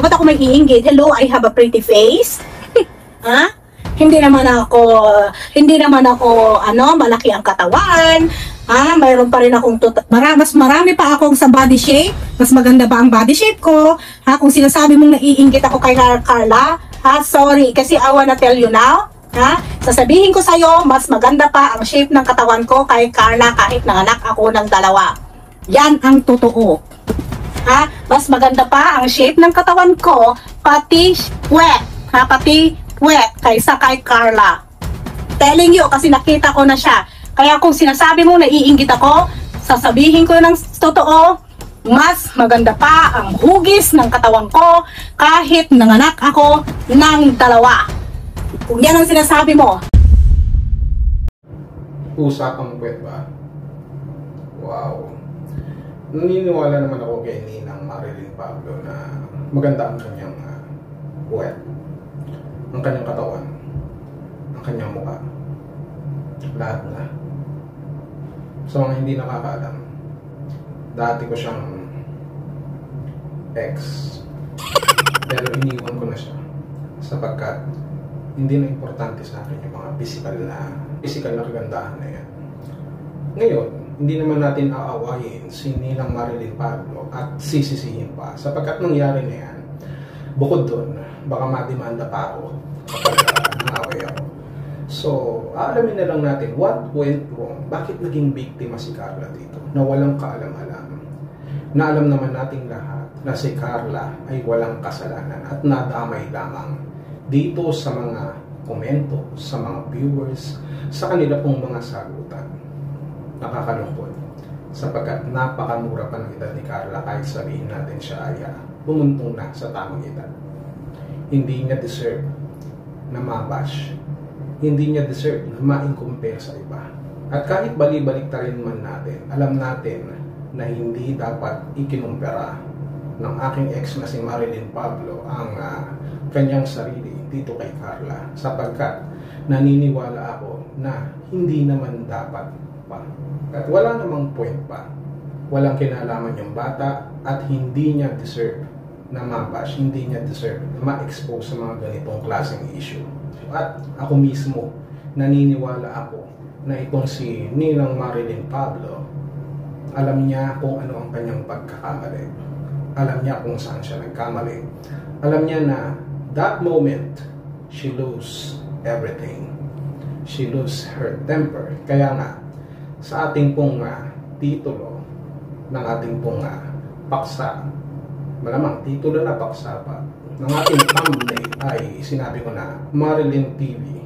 Ba't ako may iinggit? Hello, I have a pretty face. Ha? Hindi naman ako, malaki ang katawan. Mayroon pa rin akong, mas marami pa akong sa body shape. Mas maganda ba ang body shape ko? Kung sinasabi mong naiinggit ako kay Carla, sorry, kasi I wanna tell you now. Sasabihin ko sa'yo, mas maganda pa ang shape ng katawan ko kay Carla kahit nanganak ako ng dalawa. Yan ang totoo. Mas maganda pa ang shape ng katawan ko, pati puwet, kaysa kay Carla. Telling you, kasi nakita ko na siya. Kaya kung sinasabi mo naiinggit ako, sasabihin ko ng totoo, mas maganda pa ang hugis ng katawan ko kahit nanganak ako ng dalawa. Kung yan ang sinasabi mo. Usapang puwet ba? Wow. Naniniwala naman ako kay Ninang Marilyn Pablo na maganda ang kanyang puwet, ang kanyang katawan, ang kanyang mukha, lahat na. Sa mga hindi nakakaalam, dati ko siyang ex, pero iniwan ko na siya sapagkat hindi na importante sa akin yung mga physical na kagandahan na yan. Ngayon, hindi naman natin aawayin si Ninang Marilyn Pablo at sisisihin pa sapagkat nangyari na yan. Bukod doon, baka mademanda pa ako kapag naaway ako. So, aalamin na lang natin what went wrong. Bakit naging biktima si Carla dito na walang kaalam-alam? Na alam naman nating lahat na si Carla ay walang kasalanan at nadamay lamang dito sa mga komento, sa mga viewers, sa kanila pong mga sagutan. Nakakalungkot sapagkat napakamura pa ng edad ni Carla kahit sabihin natin siya ay bumuntong na sa tamang edad. Hindi niya deserve na mabash. Hindi niya deserve na ma-incompare sa iba. At kahit bali-balik rin man natin, alam natin na hindi dapat ikinumpara ng aking ex na si Marilyn Pablo ang kanyang sarili dito kay Carla sapagkat naniniwala ako na hindi naman dapat pa. At wala namang point pa. Walang kinalaman yung bata at hindi niya deserve na mabash, hindi niya deserve na ma-expose sa mga ganitong klaseng issue. At ako mismo, naniniwala ako na itong si Ninang Marilyn Pablo, alam niya kung ano ang kanyang pagkakamali. Alam niya kung saan siya nagkamali. Alam niya na that moment, she lose everything. She lose her temper. Kaya nga, sa ating pong titulo ng ating pong paksa, malamang titulo na paksa pa, ng ating thumbnail ay sinabi ko na Marilyn TV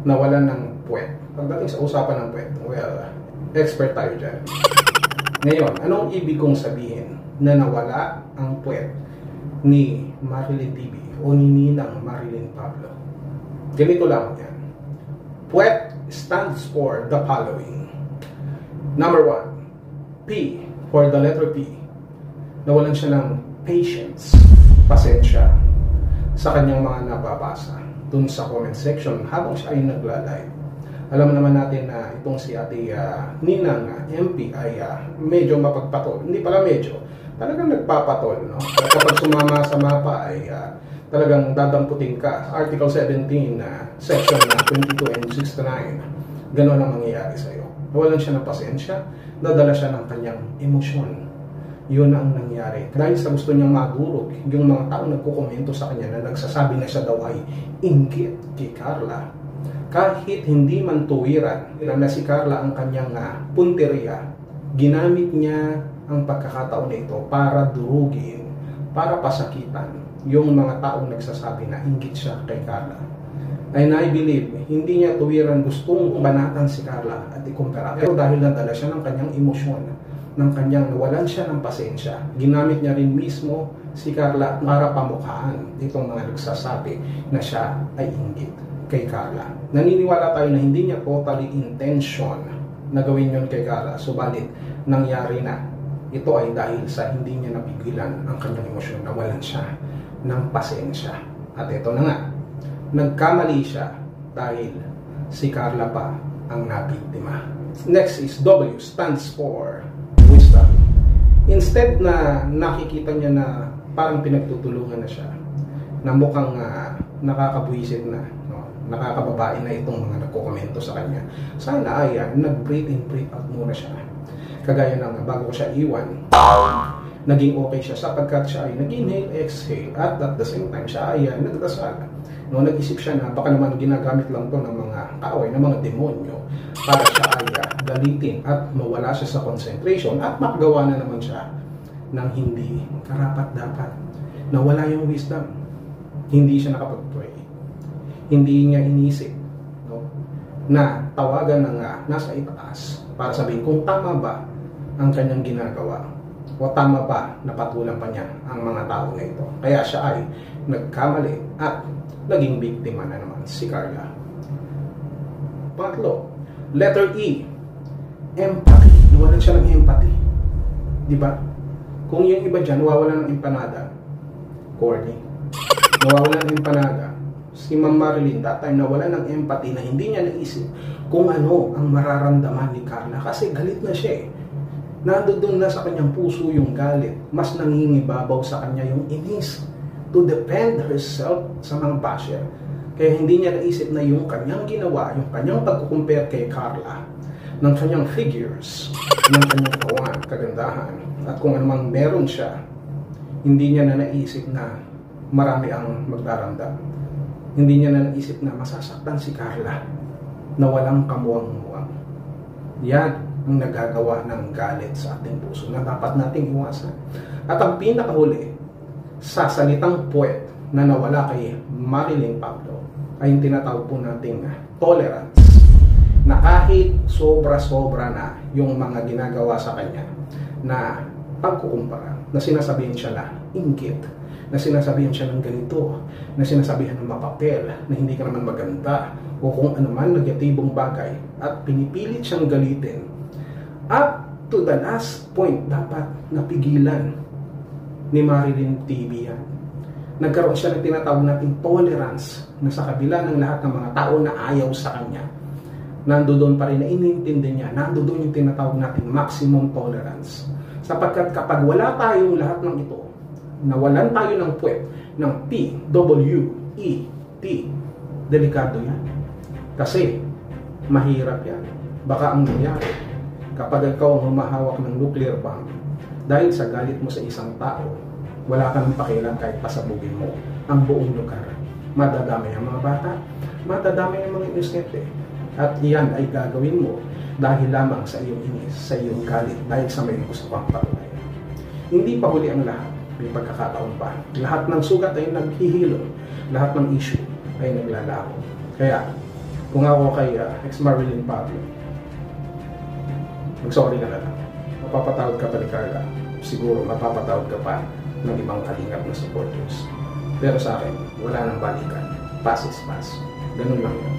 nawala ng puwet. Pagdating sa usapan ng puwet, well, expert tayo dyan. Ngayon, anong ibig kong sabihin na nawala ang puwet ni Marilyn TV o ni Ninang Marilyn Pablo? Ganito lang yan. Puwet stands for the following. Number 1, P for the letter P. Nawalan siya ng patience, pasensya sa kanyang mga nababasa dun sa comment section habang siya ay nagla-live. Alam naman natin na itong si Ate Ninang MP ay medyo mapagpatol. Hindi pala medyo, talagang nagpapatol, no? At kapag sumama sa mapa ay talagang dadamputin ka. Article 17 section 22 and 69. Ganon ang mangyayari sa iyo. Nawalan siya ng pasensya, nadala siya ng kanyang emosyon. Yun ang nangyari. Dahil sa gusto niyang madurog, yung mga tao nagkukomento sa kanya na nagsasabi na siya daw ay inggit kay Carla. Kahit hindi man tuwiran na si Carla ang kanyang punteriya, ginamit niya ang pagkakataon na ito para durugin, para pasakitan yung mga taong nagsasabi na inggit siya kay Carla. And I believe, hindi niya tuwiran gustong banatan si Carla at ikumpara. Pero dahil nadala siya ng kanyang emosyon, ng kanyang nawalan siya ng pasensya, ginamit niya rin mismo si Carla para pamukhaan itong mga nagsasabi na siya ay inggit kay Carla. Naniniwala tayo na hindi niya totally intention na gawin yun kay Carla. Subalit, nangyari na. Ito ay dahil sa hindi niya napigilan ang kanyang emosyon, nawalan siya ng pasensya. At ito na nga, nagkamali siya dahil si Carla pa ang nabiktima. Next is W, stands for wisdom. Instead na nakikita niya na parang pinagtutulungan na siya na mukhang nakakabuisit na, no? Nakakababae na itong mga nagkokomento sa kanya. Sana ay nag-breathe in, breathe out muna siya. Kagaya ng bago ko siya iwan, naging okay siya sapagkat siya ay nag-inhale, exhale, at the same time siya ay nagdasal. No, nag-isip siya na baka naman ginagamit lang to ng mga kaaway, ng mga demonyo para siya ay galitin at mawala siya sa concentration at makagawa na naman siya ng hindi karapat-dapat. Nawala yung wisdom. Hindi siya nakapag-pray. Hindi niya inisip, no, na tawagan ng nasa itaas para sabihin kung tama ba ang kanyang ginagawa o tama ba na patulan pa niya ang mga tao na ito. Kaya siya ay nagkamali at naging biktima na naman si Carla. Pangatlo, letter E, empathy. Nawalan siya ng empathy. Di ba? Kung yung iba dyan, nawawalan ng empanada, corny. Nawawalan ng empanada. Si Ma'am Marilyn, that time nawalan ng empathy na hindi niya naisip kung ano ang mararamdaman ni Carla. Kasi galit na siya eh. Nandoon na sa kanyang puso yung galit. Mas nangingibabaw sa kanya yung inis to defend herself sa mga basher. Kaya hindi niya naisip na yung kanyang ginawa, yung kanyang pagkukumpare kay Carla, ng kanyang figures, ng kanyang kawan, kagandahan, at kung anumang meron siya, hindi niya na naisip na marami ang magdaramdam. Hindi niya na naisip na masasaktan si Carla na walang kamuwang-muwang. Yan ang nagagawa ng galit sa ating puso na dapat nating iwasan. At ang pinakahuli, sa salitang puwet na nawala kay Marilyn Pablo, ay yung tinatawag po nating tolerance. Na kahit sobra-sobra na yung mga ginagawa sa kanya na pagkukumpara, na sinasabihin siya na inggit, na sinasabihan siya ng ganito, na sinasabihan ng mapapel, na hindi ka naman maganda, o kung anuman negatibong bagay, at pinipilit siyang galitin. Up to the last point, dapat napigilan ni Marilyn TV yan. Nagkaroon siya ng tinatawag nating tolerance, na sa kabila ng lahat ng mga tao na ayaw sa kanya, nandoon pa rin na inintindi niya, nandoon yung tinatawag nating maximum tolerance. Sapagkat kapag wala tayong lahat ng ito, nawalan tayo ng puwet, ng P-W-E-T, delikado yan. Kasi, mahirap yan. Baka ang nangyari, kapag ikaw ang humahawak ng nuclear bomb, dahil sa galit mo sa isang tao, wala kang pakialam kahit pasabugin mo ang buong lugar. Madadamay ang mga bata, madadamay ang mga inosente. At iyan ay gagawin mo dahil lamang sa iyong inis, sa iyong galit, dahil sa may gusto kang patunayan. Hindi pa huli ang lahat. May pagkakataon pa. Lahat ng sugat ay naghihilom. Lahat ng issue ay naglalaho. Kaya, kung ako kay ex-Marilyn Pablo, mag-sorry ka na lang. Mapapatawad ka pa ni Carla. Siguro mapapatawad ka pa ng ibang kalingap na supporters. Pero sa akin, wala nang balikan. Pass is pass. Ganun lang yun.